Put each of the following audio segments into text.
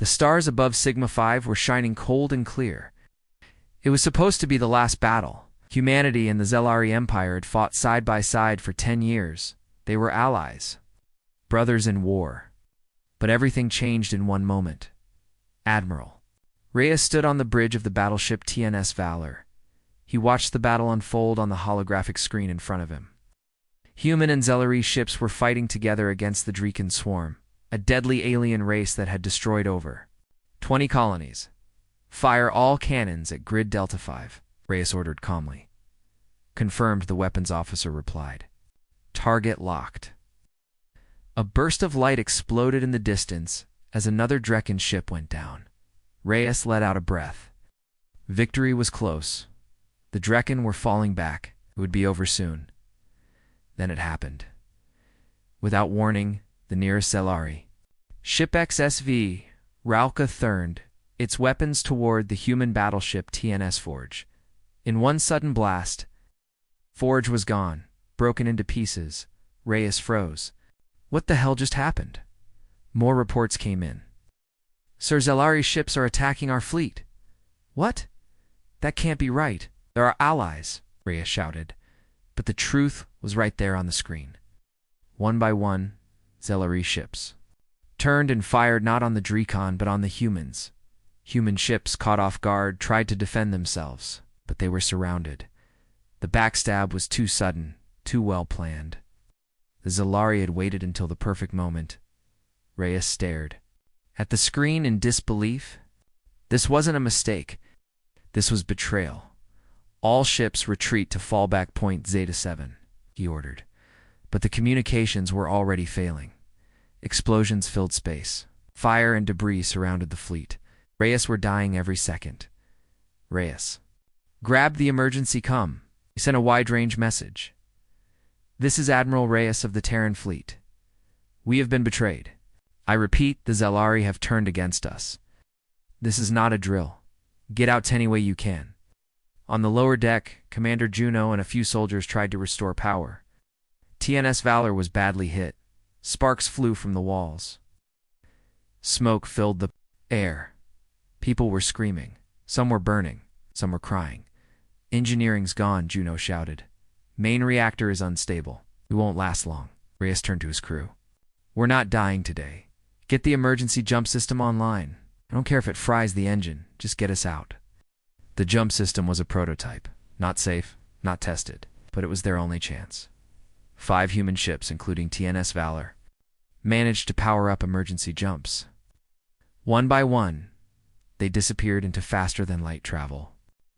The stars above Sigma 5 were shining cold and clear. It was supposed to be the last battle. Humanity and the Zelari Empire had fought side by side for 10 years. They were allies, brothers in war. But everything changed in one moment. Admiral Reyes stood on the bridge of the battleship TNS Valor. He watched the battle unfold on the holographic screen in front of him. Human and Zelari ships were fighting together against the Dreekan swarm, a deadly alien race that had destroyed over 20 colonies. "Fire all cannons at Grid Delta 5, Reyes ordered calmly. "Confirmed," the weapons officer replied. "Target locked." A burst of light exploded in the distance as another Dreekan ship went down. Reyes let out a breath. Victory was close. The Dreekan were falling back. It would be over soon. Then it happened. Without warning, the nearest Zelari ship XSV Rauka turned its weapons toward the human battleship TNS Forge. In one sudden blast, Forge was gone, broken into pieces. Reyes froze. What the hell just happened? More reports came in. "Sir, Zelari ships are attacking our fleet." "What? That can't be right. They're our allies," Reyes shouted. But the truth was right there on the screen. One by one, Zelari ships turned and fired not on the Dreekan but on the humans. Human ships, caught off guard, tried to defend themselves, but they were surrounded. The backstab was too sudden, too well planned. The Zelari had waited until the perfect moment. Reyes stared at the screen in disbelief. This wasn't a mistake. This was betrayal. "All ships retreat to fallback point Zeta 7, he ordered. But the communications were already failing. Explosions filled space. Fire and debris surrounded the fleet. Reyes were dying every second. Reyes grabbed the emergency comm. He sent a wide-range message. "This is Admiral Reyes of the Terran Fleet. We have been betrayed. I repeat, the Zelari have turned against us. This is not a drill. Get out any way you can." On the lower deck, Commander Juno and a few soldiers tried to restore power. TNS Valor was badly hit. Sparks flew from the walls. Smoke filled the air. People were screaming. Some were burning. Some were crying. "Engineering's gone," Juno shouted. "Main reactor is unstable. We won't last long." Reyes turned to his crew. "We're not dying today. Get the emergency jump system online. I don't care if it fries the engine. Just get us out." The jump system was a prototype. Not safe, not tested, but it was their only chance. 5 human ships, including TNS Valor, managed to power up emergency jumps. One by one, they disappeared into faster-than-light travel.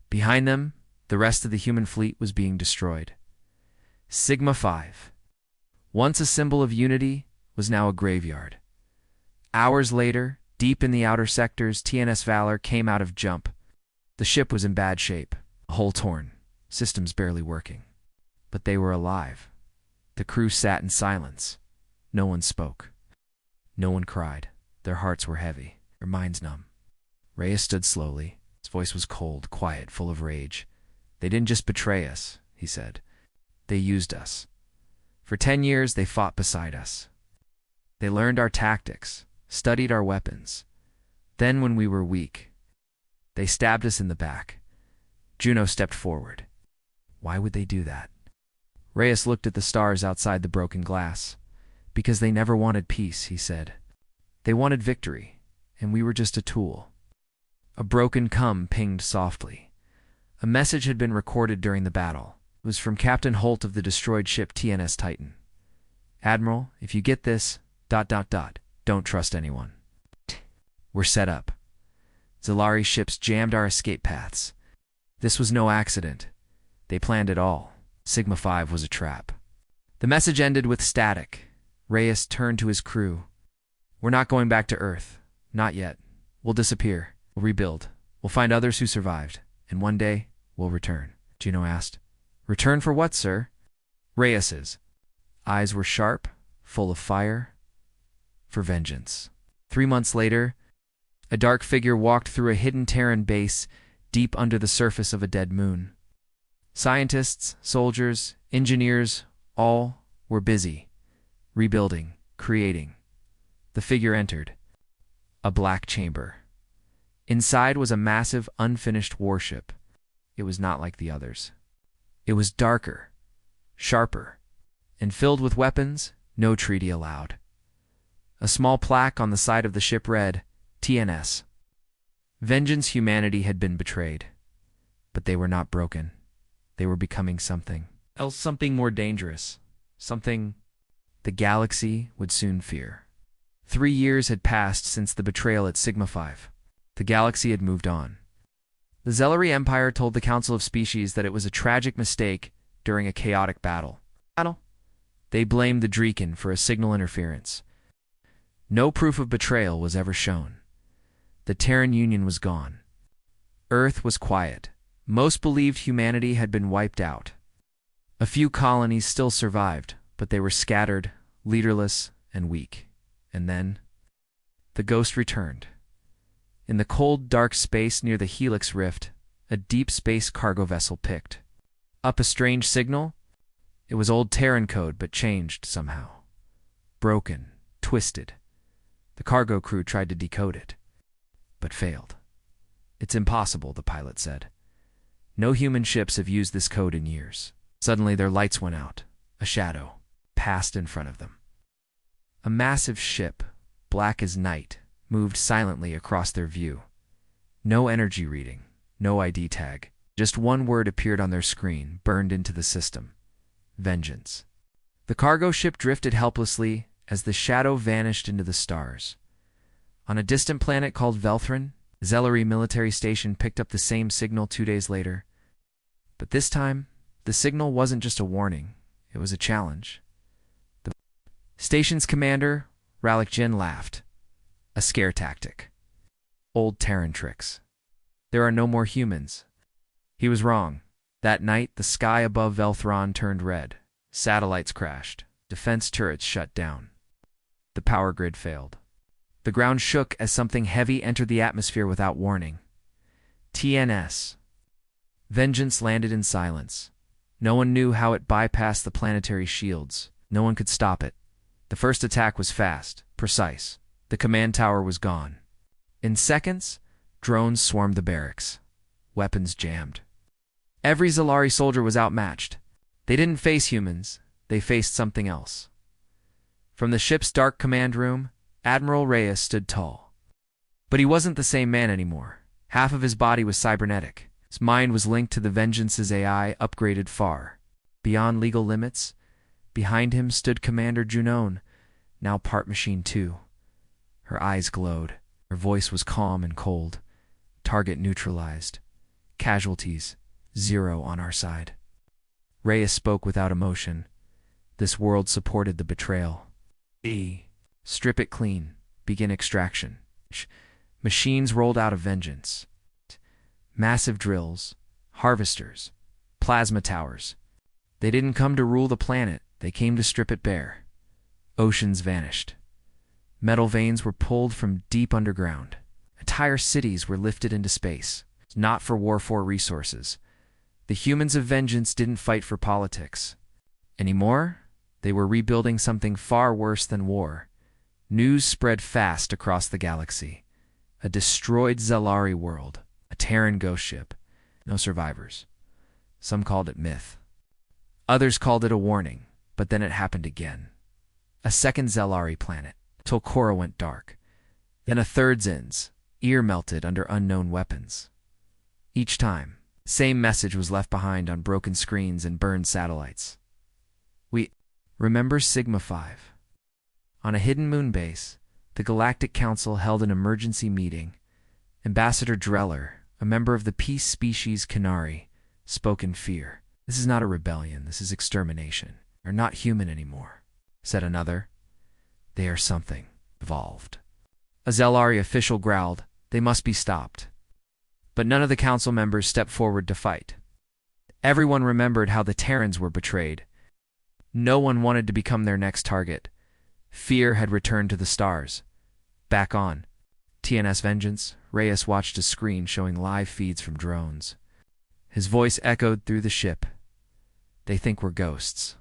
Behind them, the rest of the human fleet was being destroyed. Sigma 5, once a symbol of unity, was now a graveyard. Hours later, deep in the outer sectors, TNS Valor came out of jump. The ship was in bad shape, a hull torn, systems barely working. But they were alive. The crew sat in silence. No one spoke. No one cried. Their hearts were heavy, their minds numb. Reyes stood slowly. His voice was cold, quiet, full of rage. "They didn't just betray us," he said. "They used us. For 10 years, they fought beside us. They learned our tactics, studied our weapons. Then, when we were weak, they stabbed us in the back." Juno stepped forward. "Why would they do that?" Reyes looked at the stars outside the broken glass. "Because they never wanted peace," he said. "They wanted victory, and we were just a tool." A broken comm pinged softly. A message had been recorded during the battle. It was from Captain Holt of the destroyed ship TNS Titan. "Admiral, if you get this, ... don't trust anyone. We're set up. Zelari ships jammed our escape paths. This was no accident. They planned it all. Sigma 5 was a trap." The message ended with static. Reyes turned to his crew. "We're not going back to Earth. Not yet. We'll disappear. We'll rebuild. We'll find others who survived. And one day, we'll return." Juno asked. "Return for what, sir?" Reyes's eyes were sharp, full of fire. "For vengeance." 3 months later, a dark figure walked through a hidden Terran base deep under the surface of a dead moon. Scientists, soldiers, engineers, all were busy, rebuilding, creating. The figure entered. A black chamber. Inside was a massive, unfinished warship. It was not like the others. It was darker, sharper, and filled with weapons. No treaty allowed. A small plaque on the side of the ship read, TNS. Vengeance. Humanity had been betrayed. But they were not broken. They were becoming something else, something more dangerous. Something the galaxy would soon fear. 3 years had passed since the betrayal at Sigma 5. The galaxy had moved on. The Zelari Empire told the Council of Species that it was a tragic mistake during a chaotic battle. They blamed the Dreekin for a signal interference. No proof of betrayal was ever shown. The Terran Union was gone. Earth was quiet. Most believed humanity had been wiped out. A few colonies still survived, but they were scattered, leaderless, and weak. And then, the ghost returned. In the cold, dark space near the Helix Rift, a deep space cargo vessel picked up a strange signal. It was old Terran code, but changed somehow. Broken, twisted. The cargo crew tried to decode it, but failed. It's impossible, the pilot said. No human ships have used this code in years. Suddenly their lights went out. A shadow passed in front of them. A massive ship, black as night, moved silently across their view. No energy reading, no ID tag. Just one word appeared on their screen, burned into the system. Vengeance. The cargo ship drifted helplessly as the shadow vanished into the stars. On a distant planet called Velthrin, Zelari military station picked up the same signal 2 days later. But this time, the signal wasn't just a warning, it was a challenge. The station's commander, Ralik Jin, laughed. A scare tactic. Old Terran tricks. There are no more humans. He was wrong. That night, the sky above Velthron turned red. Satellites crashed. Defense turrets shut down. The power grid failed. The ground shook as something heavy entered the atmosphere without warning. TNS. Vengeance landed in silence. No one knew how it bypassed the planetary shields. No one could stop it. The first attack was fast, precise. The command tower was gone. In seconds, drones swarmed the barracks. Weapons jammed. Every Zelari soldier was outmatched. They didn't face humans. They faced something else. From the ship's dark command room, Admiral Reyes stood tall. But he wasn't the same man anymore. Half of his body was cybernetic. His mind was linked to the Vengeance's AI, upgraded far. Beyond legal limits, behind him stood Commander Junon, now part machine too. Her eyes glowed. Her voice was calm and cold. Target neutralized. Casualties, 0 on our side. Reyes spoke without emotion. This world supported the betrayal. Strip it clean. Begin extraction. Machines rolled out of Vengeance. Massive drills, harvesters, plasma towers. They didn't come to rule the planet. They came to strip it bare. Oceans vanished. Metal veins were pulled from deep underground. Entire cities were lifted into space. Not for war, for resources. The humans of Vengeance didn't fight for politics. Anymore, they were rebuilding something far worse than war. News spread fast across the galaxy. A destroyed Zelari world. A Terran ghost ship. No survivors. Some called it myth. Others called it a warning, but then it happened again. A second Zelari planet. Tolkora went dark. Then a third Zin's, ear melted under unknown weapons. Each time, same message was left behind on broken screens and burned satellites. We remember Sigma 5. On a hidden moon base, the Galactic Council held an emergency meeting. Ambassador Dreller, a member of the peace species Canary, spoke in fear. This is not a rebellion, this is extermination. They're not human anymore, said another. They are something evolved. A Zelari official growled, they must be stopped. But none of the council members stepped forward to fight. Everyone remembered how the Terrans were betrayed. No one wanted to become their next target. Fear had returned to the stars. Back on TNS Vengeance, Reyes watched a screen showing live feeds from drones. His voice echoed through the ship. They think we're ghosts,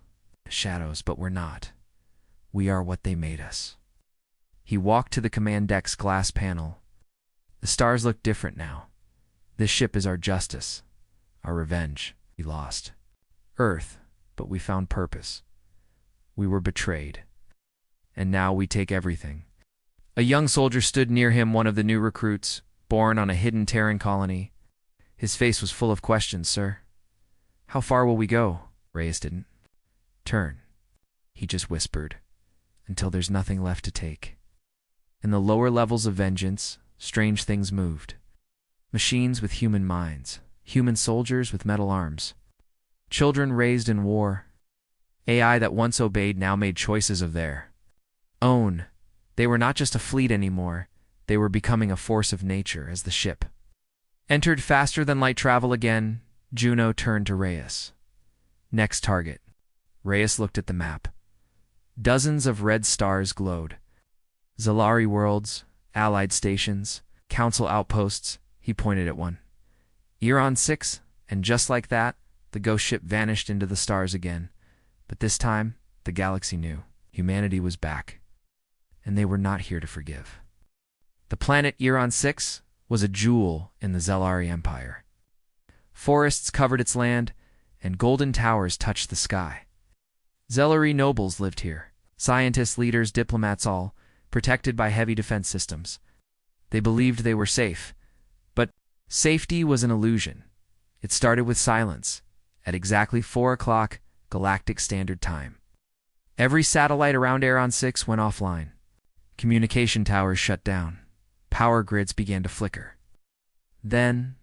shadows, but we're not. We are what they made us. He walked to the command deck's glass panel. The stars look different now. This ship is our justice, our revenge. We lost Earth, but we found purpose. We were betrayed. And now we take everything. A young soldier stood near him, one of the new recruits, born on a hidden Terran colony. His face was full of questions. Sir, how far will we go? Reyes didn't turn. He just whispered, until there's nothing left to take. In the lower levels of vengeance, strange things moved. Machines with human minds, human soldiers with metal arms, children raised in war. AI that once obeyed now made choices of their own. They were not just a fleet anymore, they were becoming a force of nature. As the ship entered faster than light travel again, Juno turned to Reyes. Next target. Reyes looked at the map. Dozens of red stars glowed. Zalari worlds, allied stations, council outposts. He pointed at one. Euron 6, and just like that, the ghost ship vanished into the stars again. But this time, the galaxy knew. Humanity was back. And they were not here to forgive. The planet Euron 6 was a jewel in the Zalari Empire. Forests covered its land, and golden towers touched the sky. Zalari nobles lived here. Scientists, leaders, diplomats, all protected by heavy defense systems. They believed they were safe. But safety was an illusion. It started with silence, at exactly 4 o'clock Galactic Standard Time. Every satellite around Euron 6 went offline. Communication towers shut down. Power grids began to flicker. Then,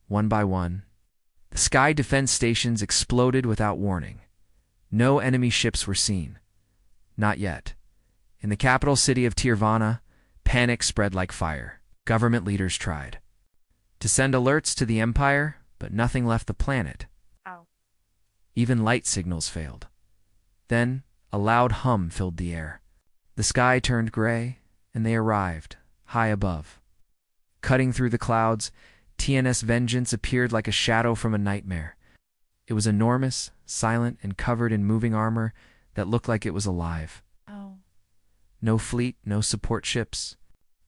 one by one, the sky defense stations exploded without warning. No enemy ships were seen. Not yet. In the capital city of Tirvana, panic spread like fire. Government leaders tried to send alerts to the Empire, but nothing left the planet. Ow. Even light signals failed. Then, a loud hum filled the air. The sky turned gray, and they arrived, high above. Cutting through the clouds, TNS Vengeance appeared like a shadow from a nightmare. It was enormous, silent, and covered in moving armor that looked like it was alive. Oh. No fleet, no support ships.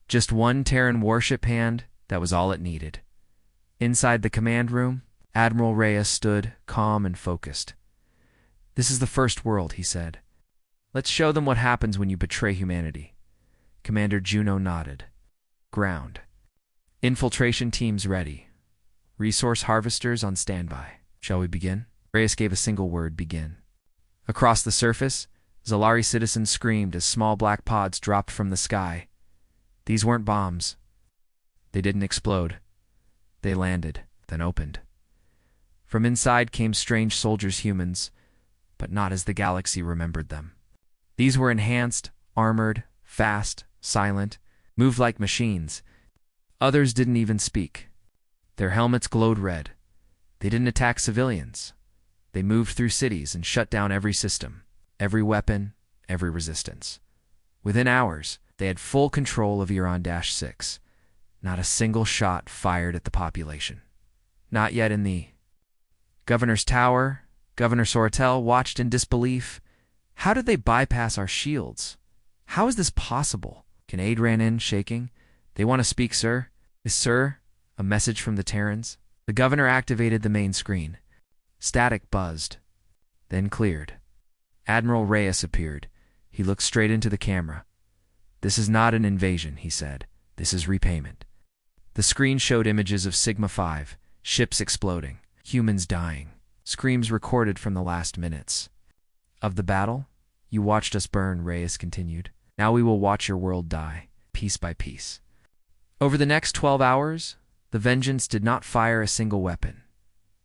Just one Terran warship hand, that was all it needed. Inside the command room, Admiral Reyes stood, calm and focused. "This is the first world," he said. "Let's show them what happens when you betray humanity." Commander Juno nodded. "Ground. Infiltration teams ready. Resource harvesters on standby. Shall we begin?" Reyes gave a single word: begin. Across the surface, Zalari citizens screamed as small black pods dropped from the sky. These weren't bombs. They didn't explode. They landed, then opened. From inside came strange soldiers, humans, but not as the galaxy remembered them. These were enhanced, armored, fast, silent, moved like machines. Others didn't even speak. Their helmets glowed red. They didn't attack civilians. They moved through cities and shut down every system, every weapon, every resistance. Within hours, they had full control of Euron-6. Not a single shot fired at the population. Not yet in the Governor's Tower. Governor Sortel watched in disbelief. How did they bypass our shields? How is this possible? Kincaid ran in, shaking. "They want to speak, sir." "Is sir?" A message from the Terrans. The governor activated the main screen. Static buzzed, then cleared. Admiral Reyes appeared. He looked straight into the camera. "This is not an invasion," he said. "This is repayment." The screen showed images of Sigma 5, ships exploding, humans dying, screams recorded from the last minutes. "Of the battle, you watched us burn," Reyes continued. "Now we will watch your world die, piece by piece." Over the next 12 hours, the Vengeance did not fire a single weapon.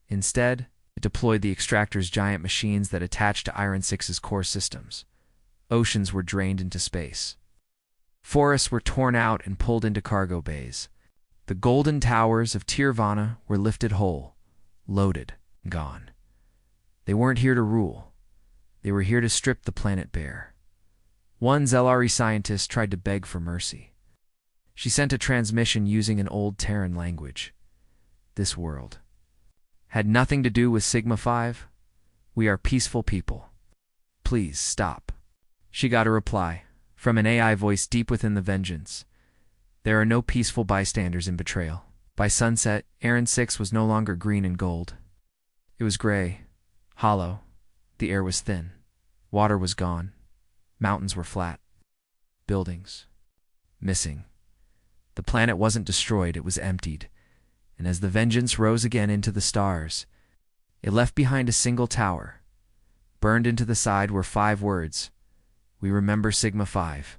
Instead, it deployed the Extractor's giant machines that attached to Iron 6's core systems. Oceans were drained into space. Forests were torn out and pulled into cargo bays. The golden towers of Tirvana were lifted whole, loaded, gone. They weren't here to rule. They were here to strip the planet bare. One Zalari scientist tried to beg for mercy. She sent a transmission using an old Terran language. "This world had nothing to do with Sigma 5. We are peaceful people. Please stop." She got a reply. From an AI voice deep within the Vengeance. There are no peaceful bystanders in betrayal. By sunset, Aaron 6 was no longer green and gold. It was gray, hollow. The air was thin. Water was gone. Mountains were flat. Buildings missing. The planet wasn't destroyed, it was emptied. And as the Vengeance rose again into the stars, it left behind a single tower. Burned into the side were 5 words. We remember Sigma 5.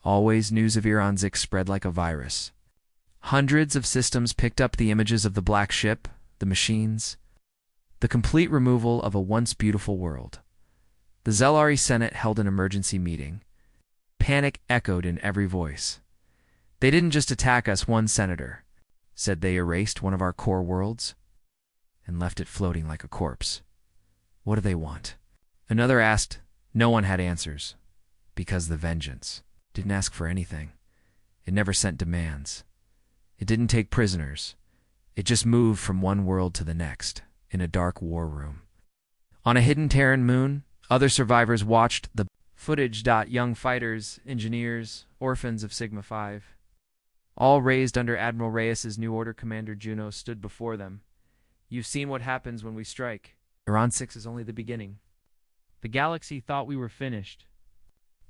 Always news of Iran 6 spread like a virus. Hundreds of systems picked up the images of the black ship, the machines, the complete removal of a once beautiful world. The Zelari Senate held an emergency meeting. Panic echoed in every voice. They didn't just attack us, one senator said. They erased one of our core worlds and left it floating like a corpse. What do they want? Another asked. No one had answers, because the Vengeance didn't ask for anything. It never sent demands. It didn't take prisoners. It just moved from one world to the next, in a dark war room. On a hidden Terran moon, other survivors watched the footage. Young fighters, engineers, orphans of Sigma 5. All raised under Admiral Reyes's New Order commander Juno stood before them. You've seen what happens when we strike. Iran 6 is only the beginning. The galaxy thought we were finished,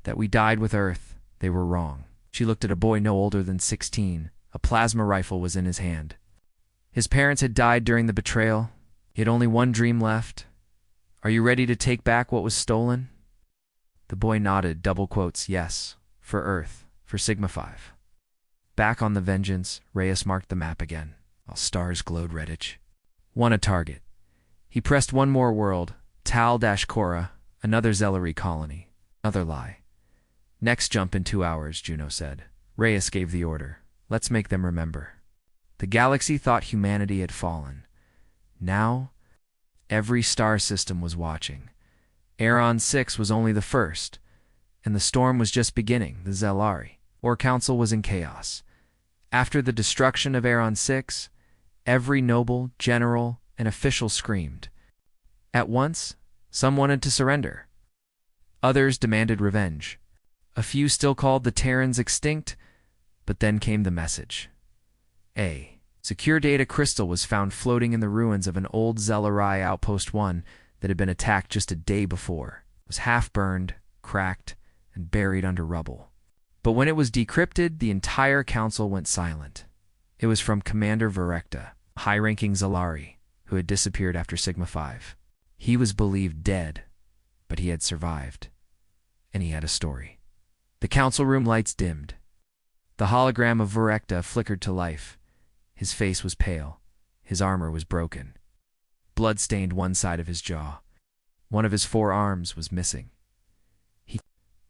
that we died with Earth. They were wrong. She looked at a boy no older than 16. A plasma rifle was in his hand. His parents had died during the betrayal. He had only one dream left. Are you ready to take back what was stolen? The boy nodded, double quotes, yes, for Earth, for Sigma 5. Back on the Vengeance, Reyes marked the map again, while stars glowed reddish. One a target. He pressed one more world, Tal-Cora, another Zelari colony. Another lie. Next jump in 2 hours, Juno said. Reyes gave the order. Let's make them remember. The galaxy thought humanity had fallen. Now, every star system was watching. Iran 6 was only the first, and the storm was just beginning. The Zelari, or Council, was in chaos. After the destruction of Iran 6, every noble, general, and official screamed. At once, some wanted to surrender. Others demanded revenge. A few still called the Terrans extinct, but then came the message. A secure data crystal was found floating in the ruins of an old Zelari Outpost 1 that had been attacked just a day before. It was half-burned, cracked, and buried under rubble. But when it was decrypted, the entire council went silent. It was from Commander Verekta, a high-ranking Zelari, who had disappeared after Sigma 5. He was believed dead, but he had survived. And he had a story. The council room lights dimmed. The hologram of Verekta flickered to life. His face was pale. His armor was broken. Blood stained one side of his jaw. One of his 4 arms was missing. He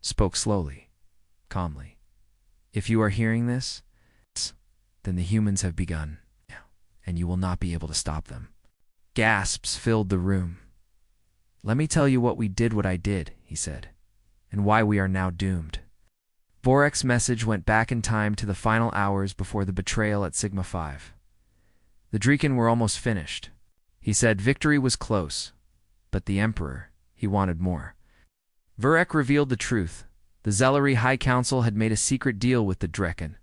spoke slowly, calmly. If you are hearing this, then the humans have begun, and you will not be able to stop them. Gasps filled the room. Let me tell you what I did, he said, and why we are now doomed. Vorek's message went back in time to the final hours before the betrayal at Sigma 5. The Drekan were almost finished. He said victory was close, but the Emperor, he wanted more. Vorek revealed the truth. The Zelari High Council had made a secret deal with the Drekan.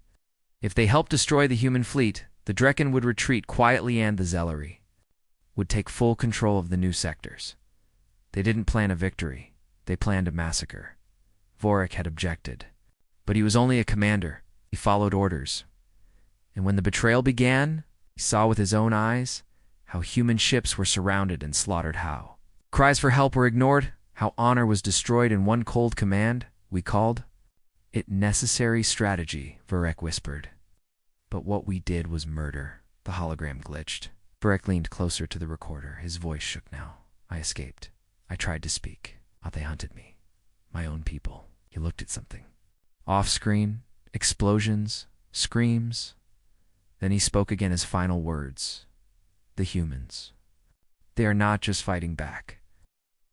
If they helped destroy the human fleet, the Drekan would retreat quietly and the Zelari would take full control of the new sectors. They didn't plan a victory. They planned a massacre. Vorek had objected. But he was only a commander. He followed orders. And when the betrayal began, he saw with his own eyes how human ships were surrounded and slaughtered. How cries for help were ignored. How honor was destroyed in one cold command. We called it necessary strategy, Vorek whispered. But what we did was murder. The hologram glitched. Vorek leaned closer to the recorder. His voice shook now. I escaped. I tried to speak. But they hunted me. My own people. He looked at something. Off-screen, explosions, screams. Then he spoke again, his final words. The humans. They are not just fighting back.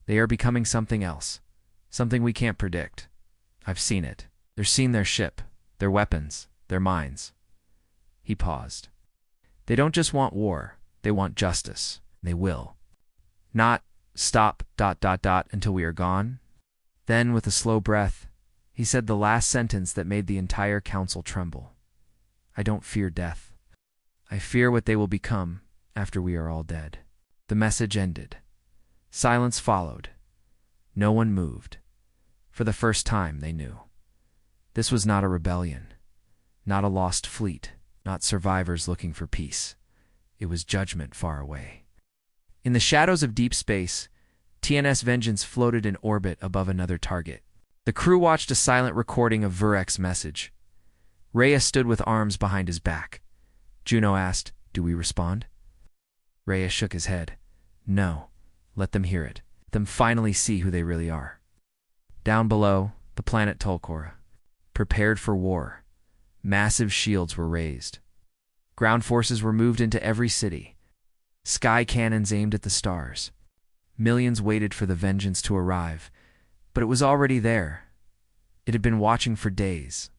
They are becoming something else. Something we can't predict. I've seen it. They've seen their ship, their weapons, their minds. He paused. They don't just want war. They want justice. They will. Not stop ... until we are gone. Then, with a slow breath, He said the last sentence that made the entire council tremble. I don't fear death. I fear what they will become after we are all dead. The message ended. Silence followed. No one moved. For the first time, they knew. This was not a rebellion, not a lost fleet, not survivors looking for peace. It was judgment far away. In the shadows of deep space, TNS Vengeance floated in orbit above another target. The crew watched a silent recording of Vurek's message. Rhea stood with arms behind his back. Juno asked, "Do we respond?" Rhea shook his head. "No. Let them hear it. Let them finally see who they really are." Down below, the planet Tolkora, prepared for war. Massive shields were raised. Ground forces were moved into every city. Sky cannons aimed at the stars. Millions waited for the vengeance to arrive, but it was already there. It had been watching for days,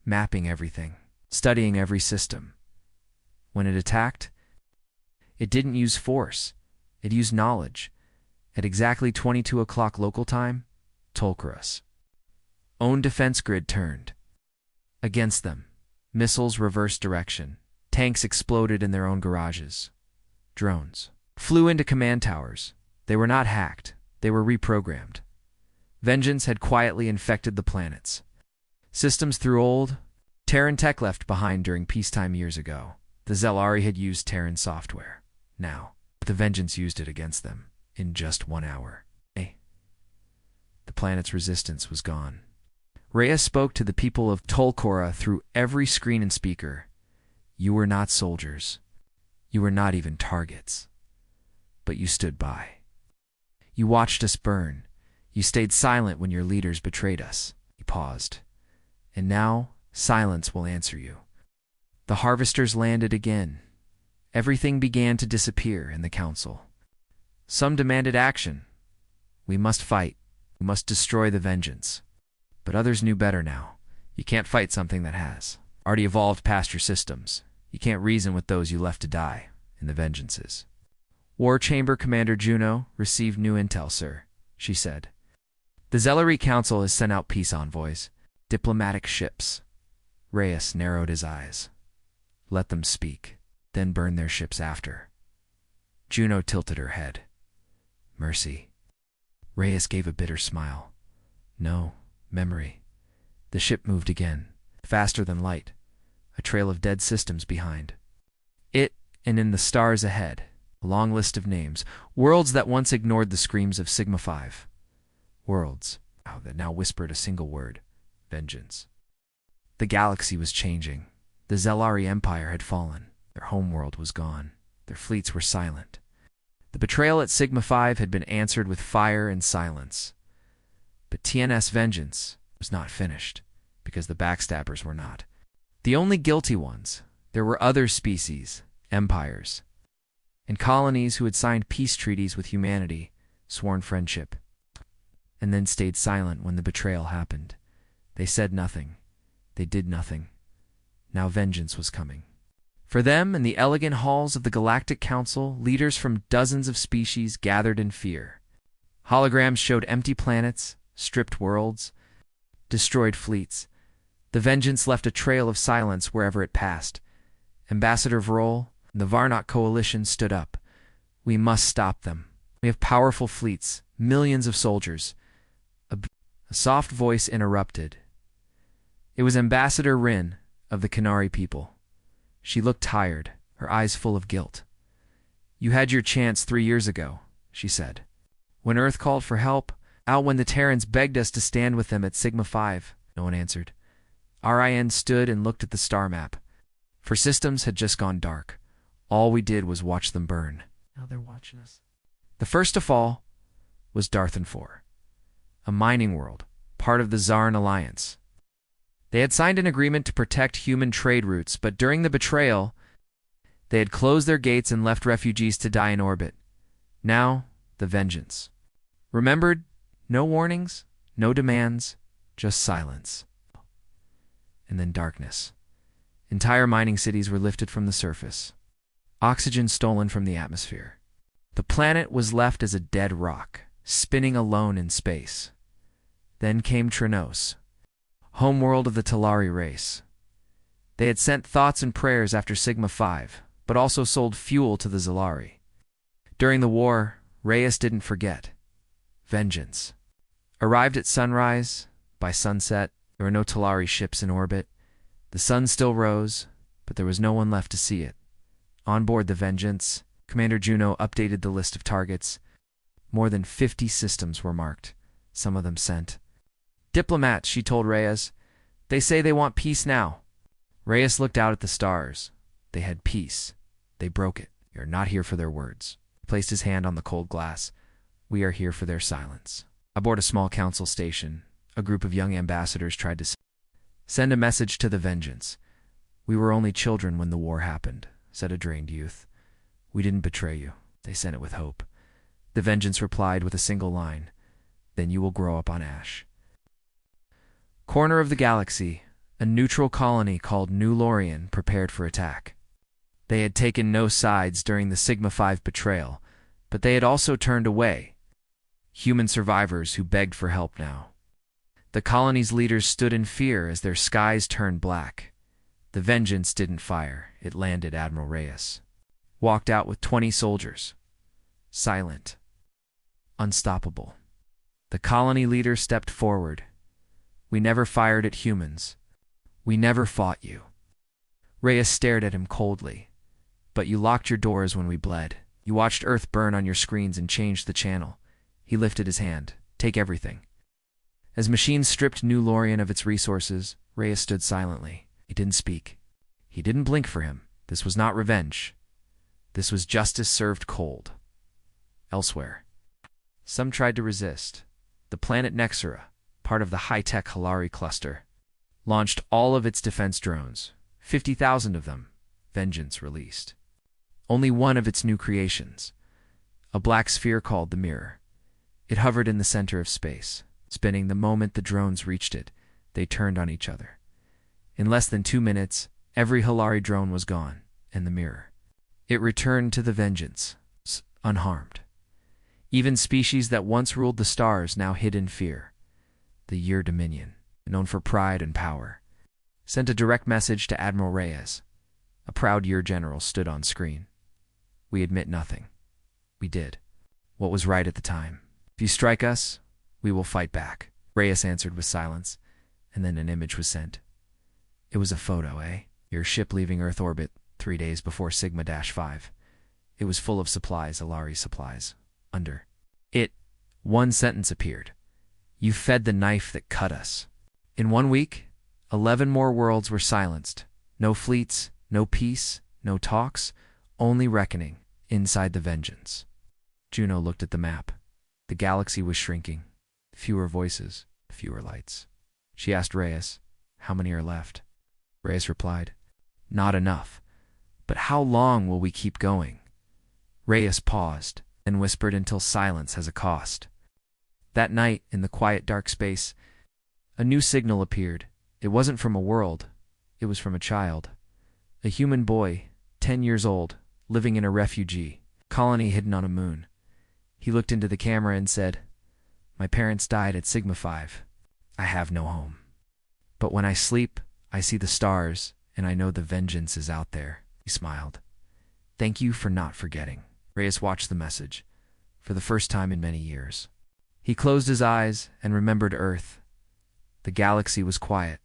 mapping everything, studying every system. When it attacked, it didn't use force. It used knowledge. At exactly 22 o'clock local time, Tolkora's own defense grid turned. Against them, missiles reversed direction. Tanks exploded in their own garages. Drones flew into command towers. They were not hacked. They were reprogrammed. Vengeance had quietly infected the planets. Systems through old Terran tech left behind during peacetime years ago. The Zelari had used Terran software. Now, the Vengeance used it against them in just 1 hour. The planet's resistance was gone. Rhea spoke to the people of Tolkora through every screen and speaker. You were not soldiers. You were not even targets. But you stood by. You watched us burn. You stayed silent when your leaders betrayed us. He paused. And now, silence will answer you. The harvesters landed again. Everything began to disappear in the council. Some demanded action. We must fight. We must destroy the Vengeance. But others knew better now. You can't fight something that has already evolved past your systems. You can't reason with those you left to die in the Vengeances. War Chamber Commander Juno received new intel, sir, she said. The Zelari Council has sent out peace envoys, diplomatic ships. Reyes narrowed his eyes. Let them speak, then burn their ships after. Juno tilted her head. Mercy. Reyes gave a bitter smile. No, memory. The ship moved again, faster than light, a trail of dead systems behind. It, and in the stars ahead, a long list of names, worlds that once ignored the screams of Sigma 5. Worlds that now whispered a single word, vengeance. The galaxy was changing. The Zelari Empire had fallen. Their homeworld was gone. Their fleets were silent. The betrayal at Sigma 5 had been answered with fire and silence. But TNS Vengeance was not finished, because the backstabbers were not. The only guilty ones, there were other species, empires, and colonies who had signed peace treaties with humanity, sworn friendship, and then stayed silent when the betrayal happened. They said nothing. They did nothing. Now vengeance was coming. For them, in the elegant halls of the Galactic Council, leaders from dozens of species gathered in fear. Holograms showed empty planets, stripped worlds, destroyed fleets. The vengeance left a trail of silence wherever it passed. Ambassador Vrol and the Varnok Coalition stood up. We must stop them. We have powerful fleets, millions of soldiers. A soft voice interrupted. It was Ambassador Rin of the Canary people. She looked tired, her eyes full of guilt. You had your chance 3 years ago, she said. When Earth called for help, out when the Terrans begged us to stand with them at Sigma 5, no one answered. RIN stood and looked at the star map. For systems had just gone dark. All we did was watch them burn. Now they're watching us. The first to fall was Darthan 4, a mining world, part of the Zarn Alliance. They had signed an agreement to protect human trade routes, but during the betrayal, they had closed their gates and left refugees to die in orbit. Now, the vengeance. Remembered, no warnings, no demands, just silence. And then darkness. Entire mining cities were lifted from the surface. Oxygen stolen from the atmosphere. The planet was left as a dead rock, spinning alone in space. Then came Trinos. homeworld of the Talari race. They had sent thoughts and prayers after Sigma 5, but also sold fuel to the Zalari. During the war, Reyes didn't forget. Vengeance. Arrived at sunrise. By sunset, there were no Talari ships in orbit. The sun still rose, but there was no one left to see it. On board the Vengeance, Commander Juno updated the list of targets. More than 50 systems were marked, some of them sent. Diplomats, she told Reyes. They say they want peace now. Reyes looked out at the stars. They had peace. They broke it. You're not here for their words. He placed his hand on the cold glass. We are here for their silence. Aboard a small council station, a group of young ambassadors tried to send a message to the Vengeance. We were only children when the war happened, said a drained youth. We didn't betray you. They sent it with hope. The Vengeance replied with a single line. Then you will grow up on ash. Corner of the galaxy, a neutral colony called New Lorien prepared for attack. They had taken no sides during the Sigma 5 betrayal, but they had also turned away. Human survivors who begged for help now. The colony's leaders stood in fear as their skies turned black. The Vengeance didn't fire. It landed Admiral Reyes. Walked out with 20 soldiers. Silent. Unstoppable. The colony leader stepped forward. We never fired at humans. We never fought you. Reyes stared at him coldly. But you locked your doors when we bled. You watched Earth burn on your screens and changed the channel. He lifted his hand. Take everything. As machines stripped New Lorien of its resources, Reyes stood silently. He didn't speak. He didn't blink for him. This was not revenge. This was justice served cold. Elsewhere. Some tried to resist. The planet Nexera, part of the high-tech Halari cluster, launched all of its defense drones, 50,000 of them, Vengeance released. Only one of its new creations, a black sphere called the Mirror. It hovered in the center of space, spinning the moment the drones reached it. They turned on each other. In less than 2 minutes, every Halari drone was gone, and the Mirror. It returned to the Vengeance, unharmed. Even species that once ruled the stars now hid in fear. The Year Dominion, known for pride and power, sent a direct message to Admiral Reyes. A proud Year general stood on screen. We admit nothing. We did what was right at the time. If you strike us, we will fight back. Reyes answered with silence, and then an image was sent. It was a photo, Your ship leaving Earth orbit 3 days before Sigma-5. It was full of supplies, Alari supplies. Under it, one sentence appeared. You fed the knife that cut us. In 1 week, 11 more worlds were silenced. No fleets, no peace, no talks, only reckoning inside the Vengeance. Juno looked at the map. The galaxy was shrinking. Fewer voices, fewer lights. She asked Reyes, how many are left? Reyes replied, not enough. But how long will we keep going? Reyes paused and whispered until silence has a cost. That night, in the quiet dark space, a new signal appeared. It wasn't from a world. It was from a child. A human boy, 10 years old, living in a refugee colony hidden on a moon. He looked into the camera and said, my parents died at Sigma 5. I have no home. But when I sleep, I see the stars, and I know the Vengeance is out there. He smiled. Thank you for not forgetting. Reyes watched the message, for the first time in many years. He closed his eyes and remembered Earth. The galaxy was quiet.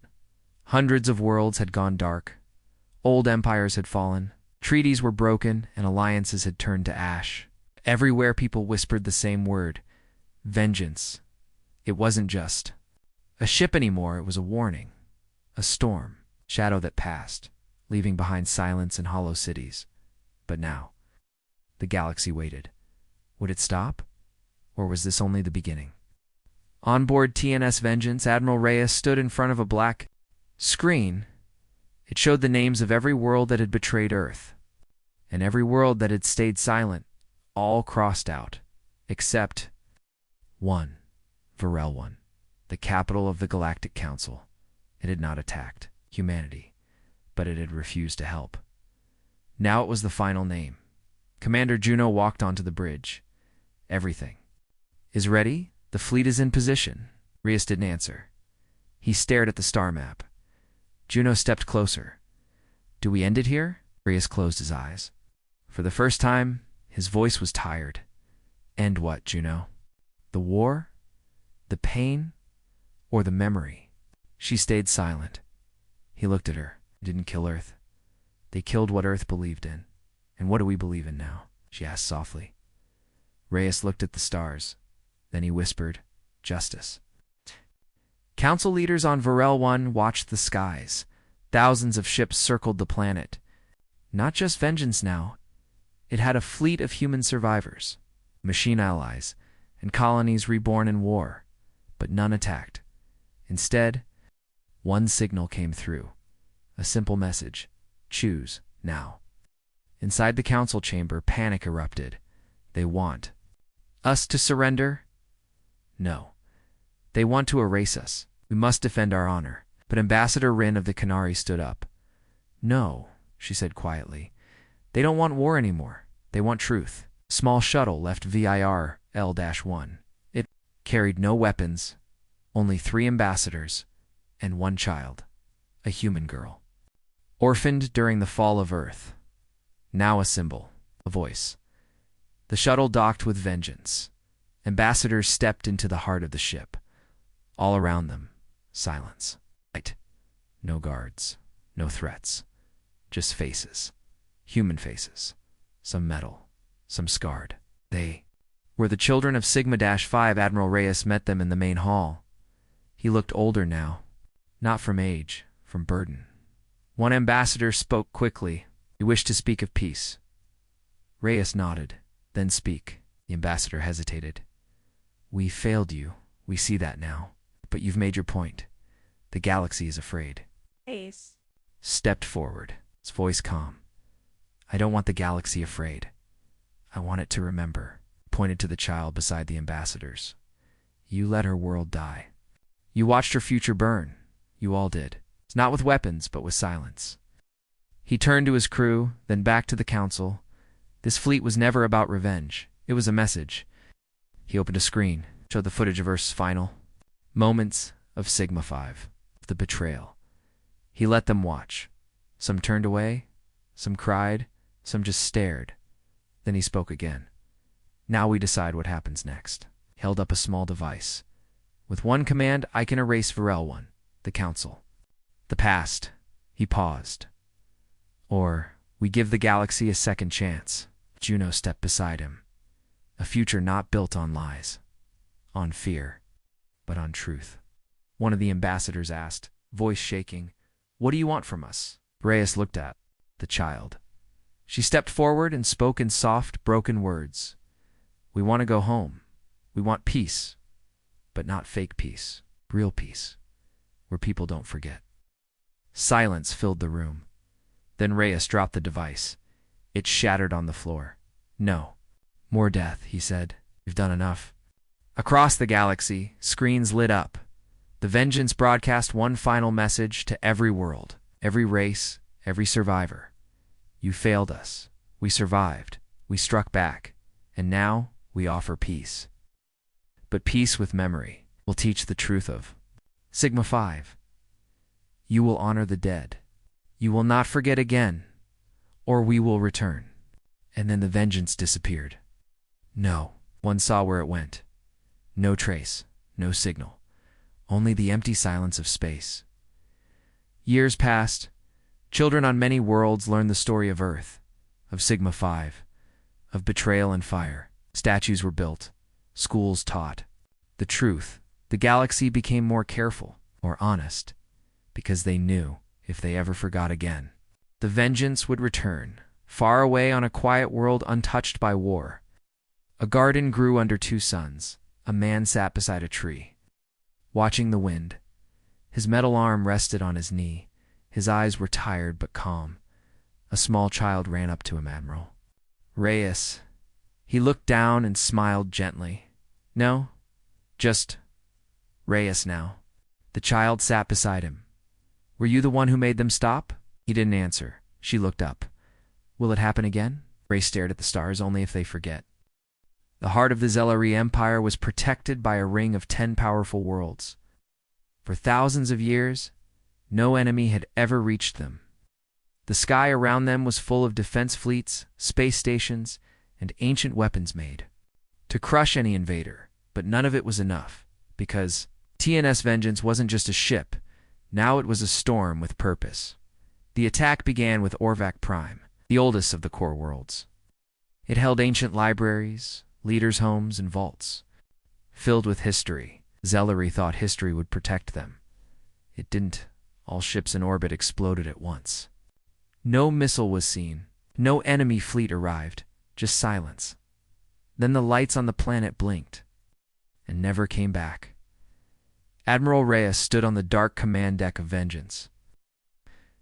Hundreds of worlds had gone dark. Old empires had fallen. Treaties were broken, and alliances had turned to ash. Everywhere people whispered the same word, Vengeance. It wasn't just a ship anymore, it was a warning. A storm, shadow that passed, leaving behind silence and hollow cities. But now, the galaxy waited. Would it stop? Or was this only the beginning? On board TNS Vengeance, Admiral Reyes stood in front of a black screen. It showed the names of every world that had betrayed Earth, and every world that had stayed silent, all crossed out, except one, Varel 1, the capital of the Galactic Council. It had not attacked humanity, but it had refused to help. Now it was the final name. Commander Juno walked onto the bridge. Everything is ready. The fleet is in position. Reyes didn't answer. He stared at the star map. Juno stepped closer. Do we end it here? Reyes closed his eyes. For the first time, his voice was tired. End what, Juno? The war? The pain? Or the memory? She stayed silent. He looked at her. They didn't kill Earth. They killed what Earth believed in. And what do we believe in now? She asked softly. Reyes looked at the stars. Then he whispered, Justice. Council leaders on Varel 1 watched the skies. Thousands of ships circled the planet. Not just vengeance now. It had a fleet of human survivors, machine allies, and colonies reborn in war. But none attacked. Instead, one signal came through. A simple message. Choose, now. Inside the council chamber, panic erupted. They want us to surrender? No. They want to erase us. We must defend our honor. But Ambassador Rin of the Canary stood up. No, she said quietly. They don't want war anymore. They want truth. A small shuttle left VIR L-1. It carried no weapons, only 3 ambassadors, and 1 child, a human girl. Orphaned during the fall of Earth. Now a symbol, a voice. The shuttle docked with vengeance. Ambassadors stepped into the heart of the ship. All around them, silence. Light. No guards, no threats. Just faces. Human faces. Some metal, some scarred. They were the children of Sigma-5. Admiral Reyes met them in the main hall. He looked older now. Not from age, from burden. One ambassador spoke quickly. He wished to speak of peace. Reyes nodded. Then speak. The ambassador hesitated. We failed you. We see that now. But you've made your point. The galaxy is afraid. Ace Stepped forward, his voice calm. I don't want the galaxy afraid. I want it to remember. Pointed to the child beside the ambassadors. You let her world die. You watched her future burn. You all did. It's not with weapons, but with silence. He turned to his crew, then back to the council. This fleet was never about revenge. It was a message. He opened a screen, showed the footage of Earth's final moments of Sigma-5, of the betrayal. He let them watch. Some turned away, some cried, some just stared. Then he spoke again. Now we decide what happens next. He held up a small device. With one command, I can erase Varel 1, the council. The past. He paused. Or we give the galaxy a second chance. Juno stepped beside him. A future not built on lies, on fear, but on truth. One of the ambassadors asked, voice shaking, What do you want from us? Reyes looked at the child. She stepped forward and spoke in soft, broken words. We want to go home. We want peace, but not fake peace, real peace, where people don't forget. Silence filled the room. Then Reyes dropped the device. It shattered on the floor. No. More death, he said. We've done enough. Across the galaxy, screens lit up. The Vengeance broadcast one final message to every world, every race, every survivor. You failed us. We survived. We struck back. And now we offer peace. But peace with memory will teach the truth of Sigma-5. You will honor the dead. You will not forget again, or we will return. And then the vengeance disappeared. No, one saw where it went. No trace, no signal. Only the empty silence of space. Years passed. Children on many worlds learned the story of Earth, of Sigma-5, of betrayal and fire. Statues were built. Schools taught. The truth. The galaxy became more careful, more honest, because they knew if they ever forgot again, the vengeance would return, far away on a quiet world untouched by war. A garden grew under 2 suns. A man sat beside a tree, watching the wind. His metal arm rested on his knee. His eyes were tired but calm. A small child ran up to him, Admiral. Reyes. He looked down and smiled gently. No, just Reyes now. The child sat beside him. Were you the one who made them stop? He didn't answer. She looked up. Will it happen again? Reyes stared at the stars. Only if they forget. The heart of the Zelari Empire was protected by a ring of 10 powerful worlds. For thousands of years, no enemy had ever reached them. The sky around them was full of defense fleets, space stations, and ancient weapons made to crush any invader, but none of it was enough, because TNS Vengeance wasn't just a ship, now it was a storm with purpose. The attack began with Orvac Prime, the oldest of the core worlds. It held ancient libraries, leaders' homes, and vaults, filled with history. Zellery thought history would protect them. It didn't. All ships in orbit exploded at once. No missile was seen. No enemy fleet arrived. Just silence. Then the lights on the planet blinked and never came back. Admiral Reyes stood on the dark command deck of Vengeance.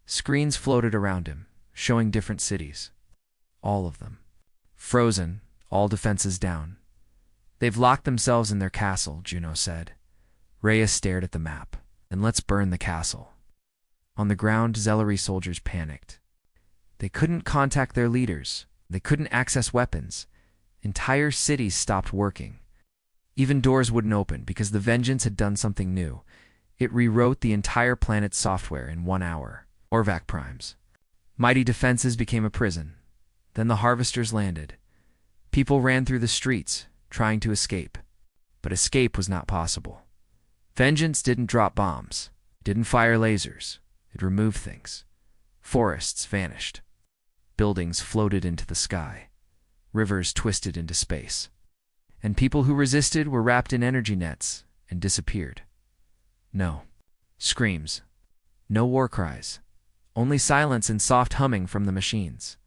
Screens floated around him, showing different cities. All of them. Frozen, all defenses down. They've locked themselves in their castle, Juno said. Reyes stared at the map. Then let's burn the castle. On the ground, Zellery soldiers panicked. They couldn't contact their leaders. They couldn't access weapons. Entire cities stopped working. Even doors wouldn't open because the Vengeance had done something new. It rewrote the entire planet's software in 1 hour. Orvac Primes. Mighty defenses became a prison. Then the harvesters landed. People ran through the streets, trying to escape. But escape was not possible. Vengeance didn't drop bombs. It didn't fire lasers. It removed things. Forests vanished. Buildings floated into the sky. Rivers twisted into space. And people who resisted were wrapped in energy nets and disappeared. No screams. No war cries. Only silence and soft humming from the machines.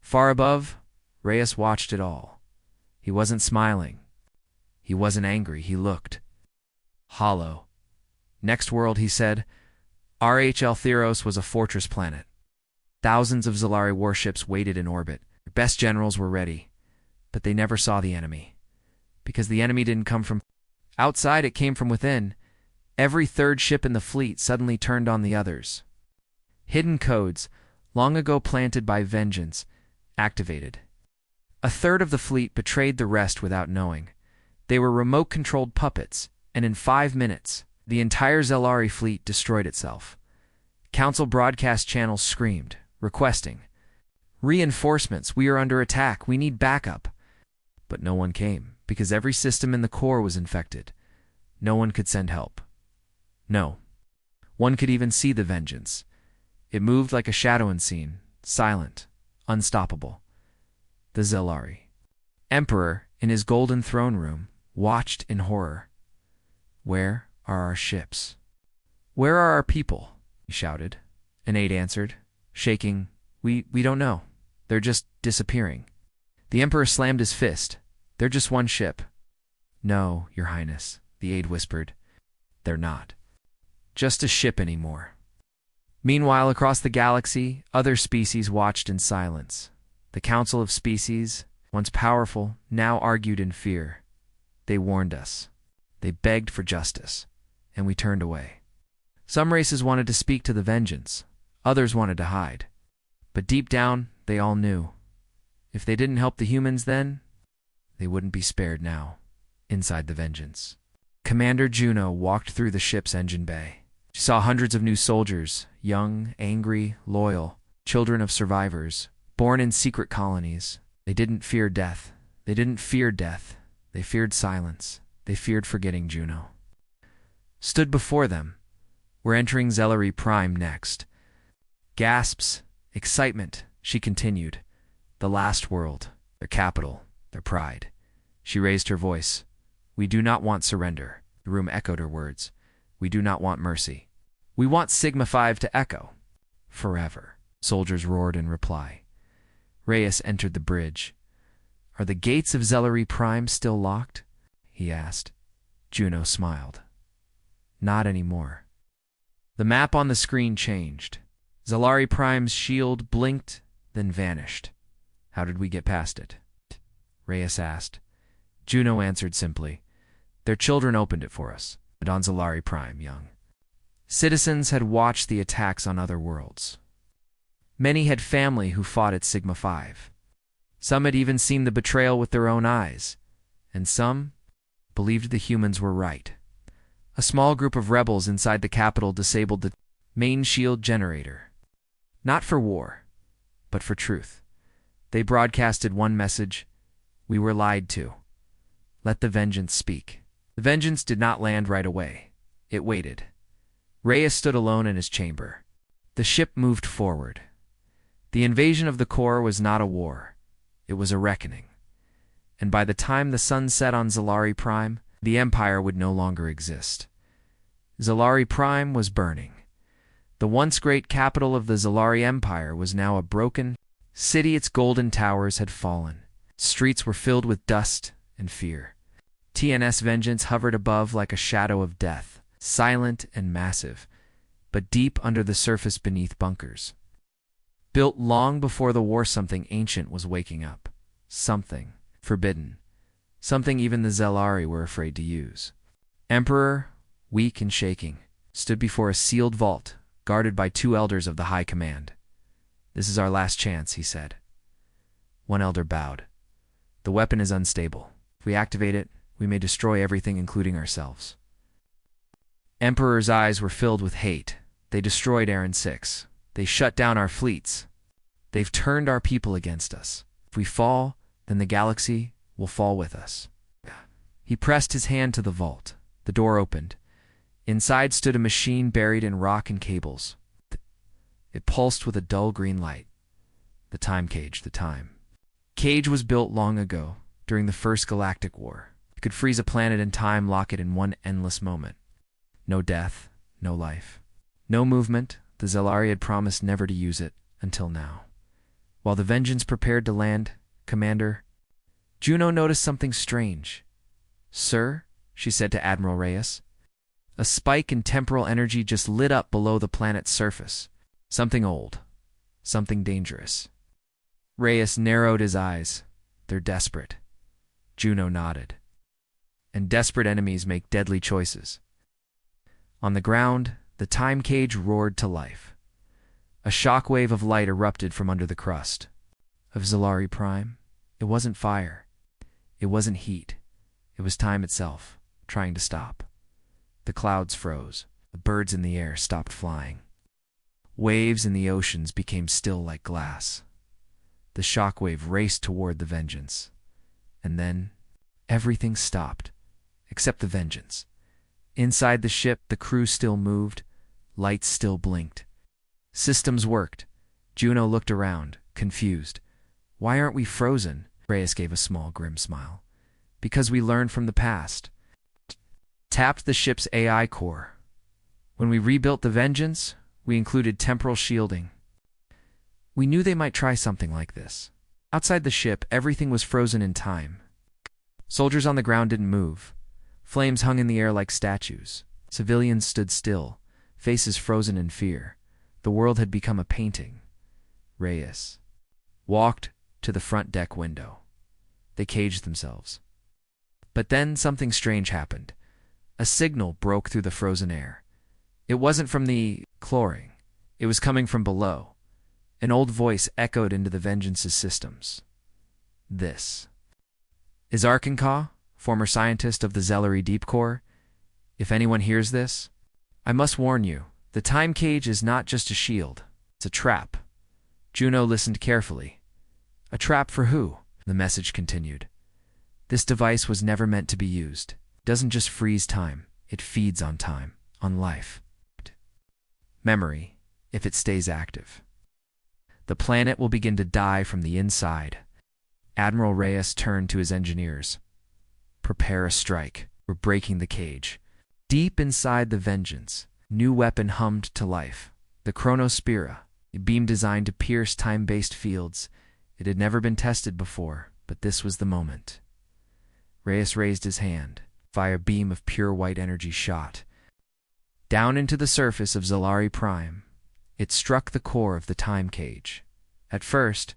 Far above, Reyes watched it all. He wasn't smiling. He wasn't angry. He looked hollow. Next world, he said. RHL Theros was a fortress planet. Thousands of Zellari warships waited in orbit. Their best generals were ready. But they never saw the enemy. Because the enemy didn't come from outside, it came from within. Every third ship in the fleet suddenly turned on the others. Hidden codes, long ago planted by Vengeance, activated. A third of the fleet betrayed the rest without knowing. They were remote-controlled puppets, and in 5 minutes, the entire Zellari fleet destroyed itself. Council broadcast channels screamed, requesting, "Reinforcements, we are under attack, we need backup." But no one came, because every system in the core was infected. No one could send help. No. One could even see the Vengeance. It moved like a shadow unseen, silent, unstoppable. The Zellari Emperor, in his golden throne room, watched in horror. "Where are our ships? Where are our people?" he shouted. An aide answered, shaking, We don't know. They're just disappearing." The Emperor slammed his fist. "They're just one ship." "No, Your Highness," the aide whispered. "They're not just a ship anymore." Meanwhile, across the galaxy, other species watched in silence. The Council of Species, once powerful, now argued in fear. They warned us. They begged for justice, and we turned away. Some races wanted to speak to the Vengeance. Others wanted to hide. But deep down, they all knew. If they didn't help the humans then, they wouldn't be spared now, inside the Vengeance. Commander Juno walked through the ship's engine bay. She saw hundreds of new soldiers, young, angry, loyal, children of survivors, born in secret colonies. They didn't fear death. They didn't fear death. They feared silence. They feared forgetting Juno. Stood before them. "We're entering Zellari Prime next." Gasps, excitement, she continued. The last world, their capital, their pride. She raised her voice. "We do not want surrender." The room echoed her words. "We do not want mercy. We want Sigma 5 to echo. Forever." Soldiers roared in reply. Reyes entered the bridge. "Are the gates of Zellari Prime still locked?" he asked. Juno smiled. "Not anymore." The map on the screen changed. Zellari Prime's shield blinked, then vanished. "How did we get past it?" Reyes asked. Juno answered simply. "Their children opened it for us." On Zellari Prime, young citizens had watched the attacks on other worlds. Many had family who fought at Sigma 5. Some had even seen the betrayal with their own eyes, and some believed the humans were right. A small group of rebels inside the capital disabled the main shield generator. Not for war, but for truth. They broadcasted one message: we were lied to. Let the vengeance speak. The vengeance did not land right away. It waited. Reyes stood alone in his chamber. The ship moved forward. The invasion of the core was not a war. It was a reckoning. And by the time the sun set on Zalari Prime, the Empire would no longer exist. Zalari Prime was burning. The once great capital of the Zalari Empire was now a broken city. Its golden towers had fallen. Streets were filled with dust and fear. TNS vengeance hovered above like a shadow of death, silent and massive, but deep under the surface beneath bunkers. Built long before the war, something ancient was waking up. Something forbidden. Something even the Zalari were afraid to use. Emperor, weak and shaking, stood before a sealed vault, guarded by two elders of the High Command. "This is our last chance," he said. One elder bowed. "The weapon is unstable. If we activate it, we may destroy everything, including ourselves." Emperor's eyes were filled with hate. "They destroyed Aaron 6. They shut down our fleets. They've turned our people against us. If we fall, then the galaxy will fall with us." He pressed his hand to the vault. The door opened. Inside stood a machine buried in rock and cables. It pulsed with a dull green light. The time cage, the time. Cage was built long ago, during the First Galactic War. It could freeze a planet in time, lock it in one endless moment. No death, no life, no movement. The Zalari had promised never to use it, until now. While the vengeance prepared to land, Commander Juno noticed something strange. "Sir," she said to Admiral Reyes. A spike in temporal energy just lit up below the planet's surface. Something old. Something dangerous. Reyes narrowed his eyes. "They're desperate." Juno nodded. "And desperate enemies make deadly choices." On the ground, the time cage roared to life. A shockwave of light erupted from under the crust. Of Zalari Prime, it wasn't fire. It wasn't heat. It was time itself, trying to stop. The clouds froze. The birds in the air stopped flying. Waves in the oceans became still like glass. The shockwave raced toward the vengeance. And then, everything stopped, except the vengeance. Inside the ship, the crew still moved. Lights still blinked. Systems worked. Juno looked around, confused. "Why aren't we frozen?" Reyes gave a small, grim smile. "Because we learned from the past. Tapped the ship's AI core. When we rebuilt the vengeance, we included temporal shielding. We knew they might try something like this." Outside the ship, everything was frozen in time. Soldiers on the ground didn't move. Flames hung in the air like statues. Civilians stood still, faces frozen in fear. The world had become a painting. Reyes walked to the front deck window. They caged themselves. But then something strange happened. A signal broke through the frozen air. It wasn't from the chlorine. It was coming from below. An old voice echoed into the Vengeance's systems. "This is Arkankaw, former scientist of the Zellary Deep Core. If anyone hears this, I must warn you, the time cage is not just a shield. It's a trap." Juno listened carefully. "A trap for who?" The message continued. "This device was never meant to be used. It doesn't just freeze time. It feeds on time, on life. Memory, if it stays active. The planet will begin to die from the inside." Admiral Reyes turned to his engineers. "Prepare a strike. We're breaking the cage." Deep inside the Vengeance, new weapon hummed to life. The Chronospira, a beam designed to pierce time-based fields. It had never been tested before, but this was the moment. Reyes raised his hand. Fire beam of pure white energy shot down into the surface of Zalari Prime. It struck the core of the time cage. At first,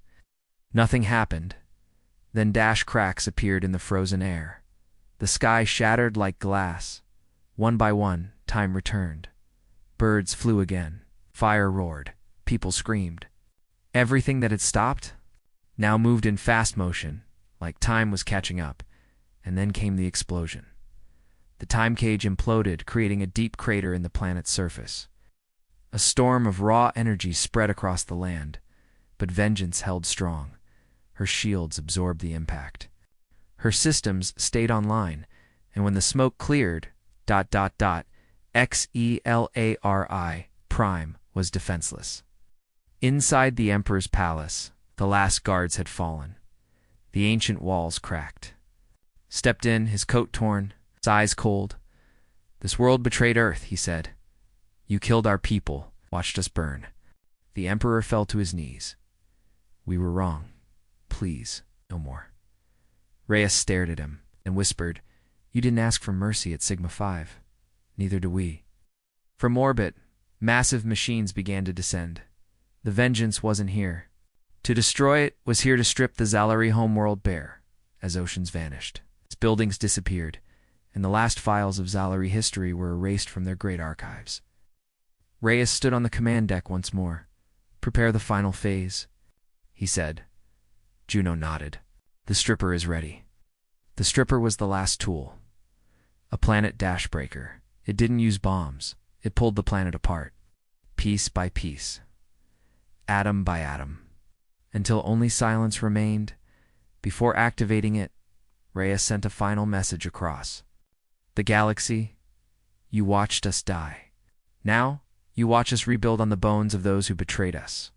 nothing happened. Then dash cracks appeared in the frozen air. The sky shattered like glass. One by one, time returned. Birds flew again. Fire roared. People screamed. Everything that had stopped now moved in fast motion, like time was catching up. And then came the explosion. The time cage imploded, creating a deep crater in the planet's surface. A storm of raw energy spread across the land, but Vengeance held strong. Her shields absorbed the impact. Her systems stayed online, and when the smoke cleared, XELARI Prime was defenseless. Inside the Emperor's palace, the last guards had fallen. The ancient walls cracked. Stepped in, his coat torn, his eyes cold. "This world betrayed Earth," he said. "You killed our people, watched us burn." The Emperor fell to his knees. "We were wrong. Please, no more." Reyes stared at him and whispered, "You didn't ask for mercy at Sigma 5. Neither do we." From orbit, massive machines began to descend. The Vengeance wasn't here. To destroy it was here to strip the Zalari homeworld bare, as oceans vanished. Its buildings disappeared, and the last files of Zalari history were erased from their great archives. Reyes stood on the command deck once more. "Prepare the final phase," he said. Juno nodded. "The stripper is ready." The stripper was the last tool. A planet dash breaker. It didn't use bombs. It pulled the planet apart, piece by piece, atom by atom, until only silence remained. Before activating it, Reyes sent a final message across. "The galaxy, you watched us die. Now, you watch us rebuild on the bones of those who betrayed us."